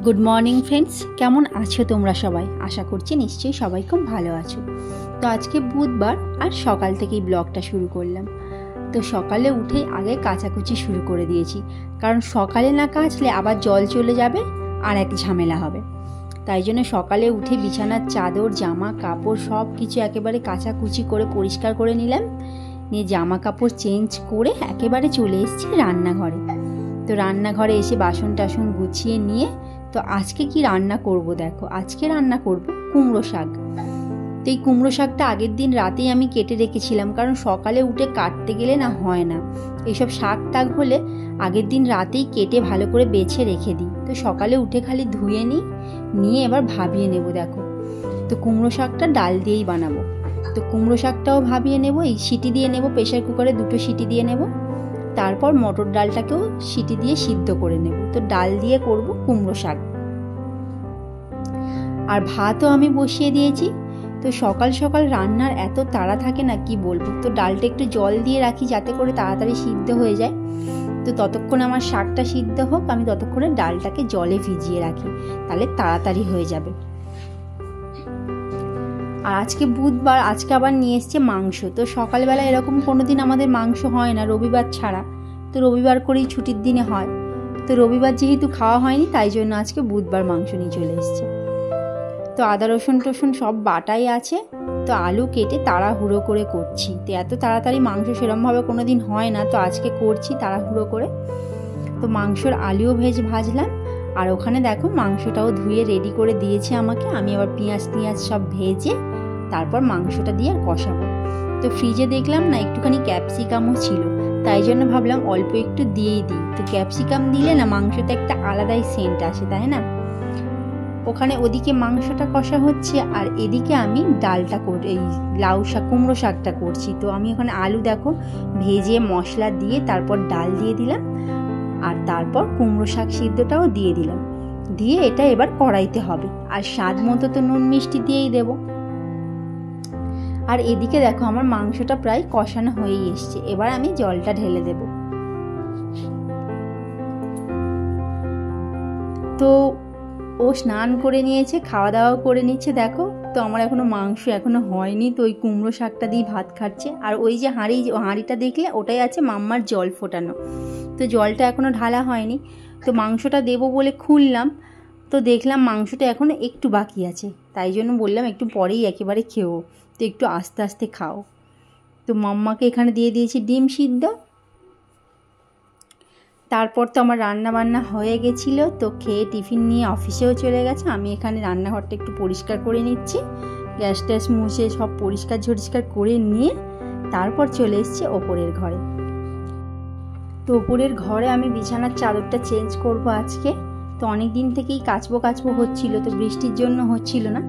Good morning friends, কেমন আছো তোমরা সবাই? আশা করছি নিশ্চয়ই সবাই খুব ভালো আছো। তো আজকে বুধবার আর সকাল থেকেই ব্লগটা শুরু করলাম। তো সকালে উঠেই আগে কাচাকুচি শুরু করে দিয়েছি, কারণ সকালে না কাচলে আবার জল চলে যাবে আর এক ঝামেলা হবে। তাই জন্য সকালে উঠে বিছানার চাদর, জামা কাপড় সব কিছু একেবারে কাচাকুচি করে পরিষ্কার করে নিলাম। নিয়ে জামা কাপড় চেঞ্জ করে একেবারে চলে এসেছি রান্নাঘরে। তো রান্নাঘরে এসে বাসন টাসন গুছিয়ে নিয়ে তো আজকে কি রান্না করব দেখো, আজকে রান্না করব কুমড়ো শাক। তো এই কুমড়ো শাকটা আগের দিন রাতেই আমি কেটে রেখেছিলাম, কারণ সকালে উঠে কাটতে গেলে না হয় না। এইসব শাক টাক হলে আগের দিন রাতেই কেটে ভালো করে বেছে রেখে দিই। তো সকালে উঠে খালি ধুয়ে নিয়ে এবার ভাবিয়ে নেব দেখো। তো কুমড়ো শাকটা ডাল দিয়েই বানাবো। তো কুমড়ো শাকটাও ভাবিয়ে নেব, এই সিটি দিয়ে নেব, প্রেশার কুকারে 2টো সিটি দিয়ে নেব। তারপর মটর ডালটাকেও সিটি দিয়ে সিদ্ধ করে নেব। তো ডাল দিয়ে করব কুমড়ো শাক। আর ভাতও আমি বসিয়ে দিয়েছি। তো সকাল সকাল রান্নার এত তাড়া থাকে না, কি বলবো। তো ডালটা একটু জল দিয়ে রাখি যাতে করে তাড়াতাড়ি সিদ্ধ হয়ে যায়। তো ততক্ষণ আমার শাকটা সিদ্ধ হোক, আমি ততক্ষণে ডালটাকে জলে ভিজিয়ে রাখি, তাহলে তাড়াতাড়ি হয়ে যাবে। আর আজকে বুধবার, আজকে আবার নিয়ে এসছে মাংস। তো সকালবেলা এরকম কোনো দিন আমাদের মাংস হয় না, রবিবার ছাড়া। তো রবিবার করেই ছুটির দিনে হয়। তো রবিবার যেহেতু খাওয়া হয়নি, তাই জন্য আজকে বুধবার মাংস নিয়ে চলে এসছে। তো আদা রসুন টসুন সব বাটাই আছে। তো আলু কেটে তাড়াহুড়ো করে করছি। তো এত তাড়াতাড়ি মাংস সেরমভাবে কোনো দিন হয় না, তো আজকে করছি তাড়াহুড়ো করে। তো মাংসর আলুও ভাজলাম। আর ওখানে দেখো মাংসটাও ধুয়ে রেডি করে দিয়েছে আমাকে। আমি আবার পেঁয়াজ সব ভেজে তারপর মাংসটা দিয়ে আর কষাবো। তো ফ্রিজে দেখলাম না একটুখানি ক্যাপসিকামও ছিল, তাই জন্য ভাবলাম অল্প একটু দিয়েই দিই। তো ক্যাপসিকাম দিলে না মাংসতে একটা আলাদাই সেন্ট আসে, তাই না? ওখানে ওদিকে মাংসটা কষা হচ্ছে আর এদিকে আমি ডালটা এই লাউ শাক, কুমড়ো শাকটা করছি। তো আমি ওখানে আলু দেখো ভেজে মশলা দিয়ে তারপর ডাল দিয়ে দিলাম, আর তারপর কুমড়ো শাক সিদ্ধটাও দিয়ে দিলাম। দিয়ে এটা এবার কড়াইতে হবে, আর স্বাদ মতো তো নুন মিষ্টি দিয়েই দেব। আর এদিকে দেখো আমার মাংসটা প্রায় কষানো হয়েই এসছে। এবার আমি জলটা ঢেলে দেব। তো ও স্নান করে নিয়েছে, খাওয়া দাওয়া করে নিচ্ছে দেখো। তো আমার এখনো মাংস এখনো হয়নি। তো ওই কুমড়ো শাকটা দিয়ে ভাত খাচ্ছে। আর ওই যে হাঁড়িটা দেখলে ওটাই আছে মাম্মার জল ফোটানো। তো জলটা এখনো ঢালা হয়নি। তো মাংসটা দেবো বলে খুললাম, তো দেখলাম মাংসটা এখনো একটু বাকি আছে। তাই জন্য বললাম একটু পরেই একেবারে খেও, তো একটু আস্তে আস্তে খাও। তো মাম্মাকে এখানে দিয়ে দিয়েছি ডিম সিদ্ধ। তারপর তো আমার রান্না বান্না হয়ে গেছিলো। তো খেয়ে টিফিন নিয়ে অফিসেও চলে গেছে। আমি এখানে রান্নাঘরটা একটু পরিষ্কার করে নিচ্ছি, গ্যাস ট্যাস মুছে সব পরিষ্কার করে নিয়ে তারপর চলে এসেছি ওপরের ঘরে। তো ওপরের ঘরে আমি বিছানার চাদরটা চেঞ্জ করব আজকে। তো অনেক দিন থেকেই কাচবো হচ্ছিল, তো বৃষ্টির জন্য হচ্ছিল না,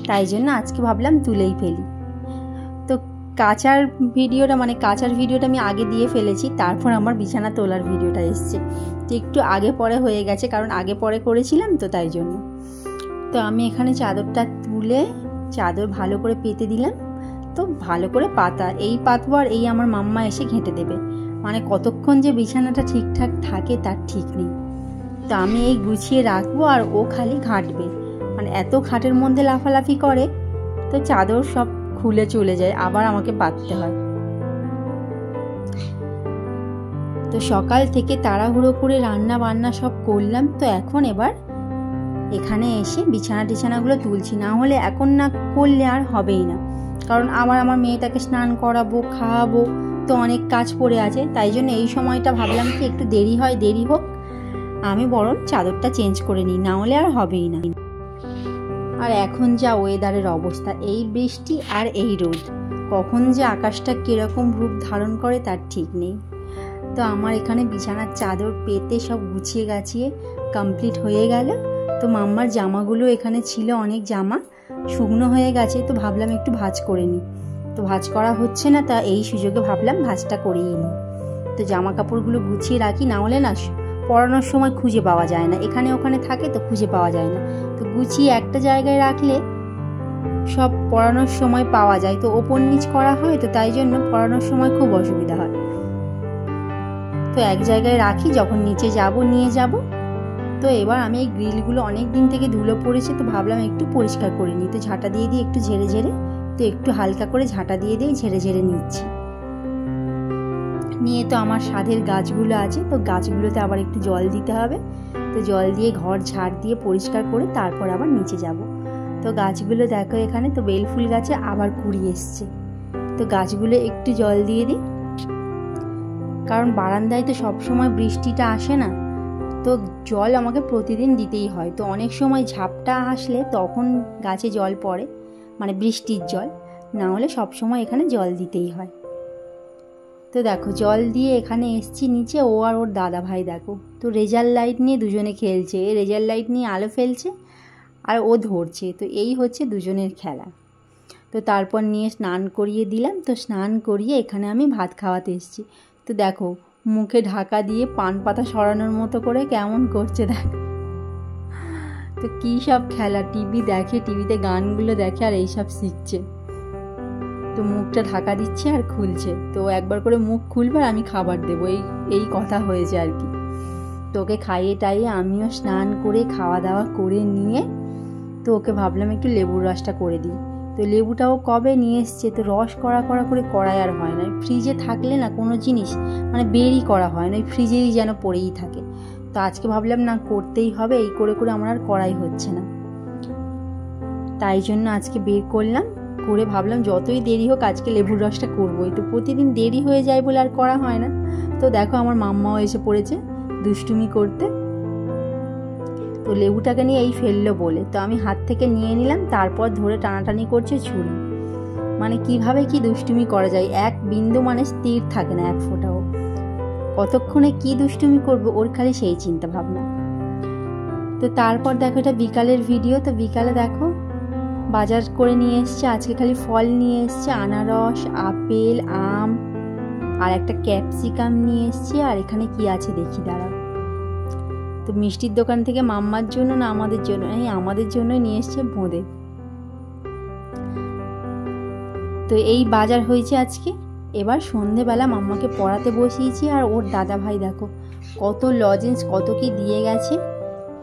তাই জন্য আজকে ভাবলাম তুলেই ফেলি। তো কাচার ভিডিওটা আমি আগে দিয়ে ফেলেছি, তারপর আমার বিছানা তোলার ভিডিওটা এসছে। তো একটু আগে পরে হয়ে গেছে, কারণ আগে পরে করেছিলাম তো তাই জন্য। তো আমি এখানে চাদরটা তুলে চাদর ভালো করে পেতে দিলাম। তো ভালো করে এই পাতবো আর এই আমার মাম্মা এসে ঘেঁটে দেবে। মানে কতক্ষণ যে বিছানাটা ঠিকঠাক থাকে তার ঠিক নেই। তো আমি এই গুছিয়ে রাখবো আর ও খালি ঘাঁটবে। মানে এত খাটের মধ্যে লাফালাফি করে, তো চাদর সব খুলে চলে যায়, আবার আমাকে পাততে হয়। তো সকাল থেকে তাড়াহুড়ো করে রান্না বান্না সব করলাম। তো এখন এবার এখানে এসে বিছানাগুলো তুলছি, না হলে এখন না করলে আর হবেই না। কারণ আবার আমার মেয়েটাকে স্নান করাবো, খাওয়াবো, তো অনেক কাজ পড়ে আছে। তাই জন্য এই সময়টা ভাবলাম কি একটু দেরি হোক, আমি বরং চাদরটা চেঞ্জ করে নিই, না হলে আর হবেই না। আর এখন যা ওয়েদারের অবস্থা, এই বৃষ্টি আর এই রোদ, কখন যে আকাশটা কিরকম রূপ ধারণ করে তার ঠিক নেই। তো আমার এখানে বিছানার চাদর পেতে সব গুছিয়ে গাছিয়ে কমপ্লিট হয়ে গেল। তো মাম্মার জামাগুলো এখানে ছিল, অনেক জামা শুকনো হয়ে গেছে। তো ভাবলাম একটু ভাঁজ করে নিই। তো ভাঁজ করা হচ্ছে না, তা এই সুযোগে ভাবলাম ভাঁজটা করেই নিই। তো জামা কাপড়গুলো গুছিয়ে রাখি, না হলে না পরানোর সময় খুঁজে পাওয়া যায় না, এখানে ওখানে থাকে তো খুঁজে পাওয়া যায় না। তো গুছিয়ে একটা জায়গায় রাখলে সব পরানোর সময় পাওয়া যায়। তো ওপর নিচ করা হয়, তো তাই জন্য পরানোর সময় খুব অসুবিধা হয়। তো এক জায়গায় রাখি, যখন নিচে নিয়ে যাব তো এবার আমি এই গ্রিলগুলো অনেক দিন থেকে ধুলো পড়েছে, তো ভাবলাম একটু পরিষ্কার করে নিই। তো ঝাঁটা দিয়ে দিয়ে একটু ঝেড়ে ঝেড়ে, তো একটু হালকা করে ঝাঁটা দিয়ে দিয়ে ঝেড়ে ঝেড়ে নিচ্ছি। নিয়ে তো আমার স্বাদের গাছগুলো আছে, তো গাছগুলোতে আবার একটু জল দিতে হবে। তো জল দিয়ে ঘর ঝাড় দিয়ে পরিষ্কার করে তারপর আবার নিচে যাব। তো গাছগুলো দেখো এখানে তো বেলফুল গাছে আবার কুড়ি এসছে। তো গাছগুলো একটু জল দিয়ে দিই, কারণ বারান্দায় তো সবসময় বৃষ্টিটা আসে না, তো জল আমাকে প্রতিদিন দিতেই হয়। তো অনেক সময় ঝাপটা আসলে তখন গাছে জল পড়ে, মানে বৃষ্টির জল, না হলে সবসময় এখানে জল দিতেই হয়। তো দেখো জল দিয়ে এখানে এসছি নিচে, ও আর ওর দাদা ভাই দেখো তো রেজার লাইট নিয়ে দুজনে খেলছে। রেজার লাইট নিয়ে আলো ফেলছে আর ও ধরছে। তো এই হচ্ছে দুজনের খেলা। তো তারপর নিয়ে স্নান করিয়ে দিলাম। তো স্নান করিয়ে এখানে আমি ভাত খাওয়াতে এসেছি। তো দেখো মুখে ঢাকা দিয়ে পান পাতা সরানোর মতো করে কেমন করছে দেখ। তো কী সব খেলা, টিভি দেখে, টিভিতে গানগুলো দেখে আর এইসব শিখছে। তো মুখটা ঢাকা দিচ্ছে আর খুলছে। তো একবার করে মুখ খুলবে আর আমি খাবার দেবো, এই কথা হয়েছে আর কি। তো ওকে খাইয়ে টাইয়ে আমিও স্নান করে খাওয়া দাওয়া করে নিয়ে তো ওকে ভাবলাম একটু লেবুর রসটা করে দিই। তো লেবুটাও কবে নিয়ে এসছে, তো রস করা করে করাই আর হয় না। ফ্রিজে থাকলে না কোনো জিনিস মানে বেরই করা হয় না, ওই ফ্রিজেই যেন পড়েই থাকে। তো আজকে ভাবলাম না করতেই হবে, এই করে করে আমার আর করাই হচ্ছে না, তাই জন্য আজকে বের করলাম। করে ভাবলাম যতই দেরি হোক আজকে লেবুর রসটা করবোই। তো প্রতিদিন দেরি হয়ে যায় বলে আর করা হয় না। তো দেখো আমার মাম্মাও এসে পড়েছে দুষ্টুমি করতে। তো লেবুটাকে নিয়ে এই ফেললো বলে তো আমি হাত থেকে নিয়ে নিলাম, তারপর ধরে টানাটানি করছে ছুরি। মানে কিভাবে কি দুষ্টুমি করা যায়, এক বিন্দু মানে স্থির থাকে না এক ফোঁটাও, কতক্ষণে কি দুষ্টুমি করবো ওর খালি সেই চিন্তা ভাবনা। তো তারপর দেখো এটা বিকালের ভিডিও। তো বিকালে দেখো বাজার করে নিয়ে এসছে, আজকে খালি ফল নিয়ে এসছে, আনারস, আপেল, আম আর একটা ক্যাপসিকাম নিয়ে এসছে। আর এখানে কি আছে দেখি দাঁড়াও। তো মিষ্টির দোকান থেকে মাম্মার জন্য না আমাদের জন্য, এই আমাদের জন্য নিয়ে এসছে বোঁদে। তো এই বাজার হয়েছে আজকে। এবার সন্ধেবেলা মাম্মাকে পড়াতে বসিয়েছি। আর ওর দাদা ভাই দেখো কত লজেন্স কত কি দিয়ে গেছে।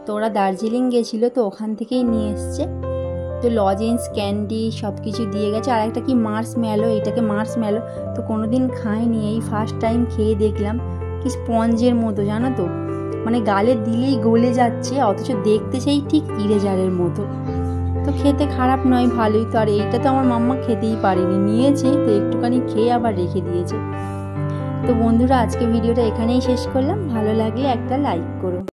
তো ওরা দার্জিলিং গেছিলো, তো ওখান থেকেই নিয়ে এসছে। তো লজেন্স, ক্যান্ডি সব কিছু দিয়ে গেছে। আর একটা কি মার্শম্যালো, এটাকে মার্শম্যালো তো কোনোদিন খাইনি, এই ফার্স্ট টাইম খেয়ে দেখলাম। কি স্পঞ্জের মতো জানো তো, মানে গালে দিলেই গলে যাচ্ছে, অথচ দেখতে সেই ঠিক ইরেজারের মতো। তো খেতে খারাপ নয়, ভালোই। তো আর এইটা তো আমার মাম্মা খেতেই পারেনি, নিয়েছে তো একটুখানি খেয়ে আবার রেখে দিয়েছে। তো বন্ধুরা আজকে ভিডিওটা এখানেই শেষ করলাম। ভালো লাগলে একটা লাইক করো।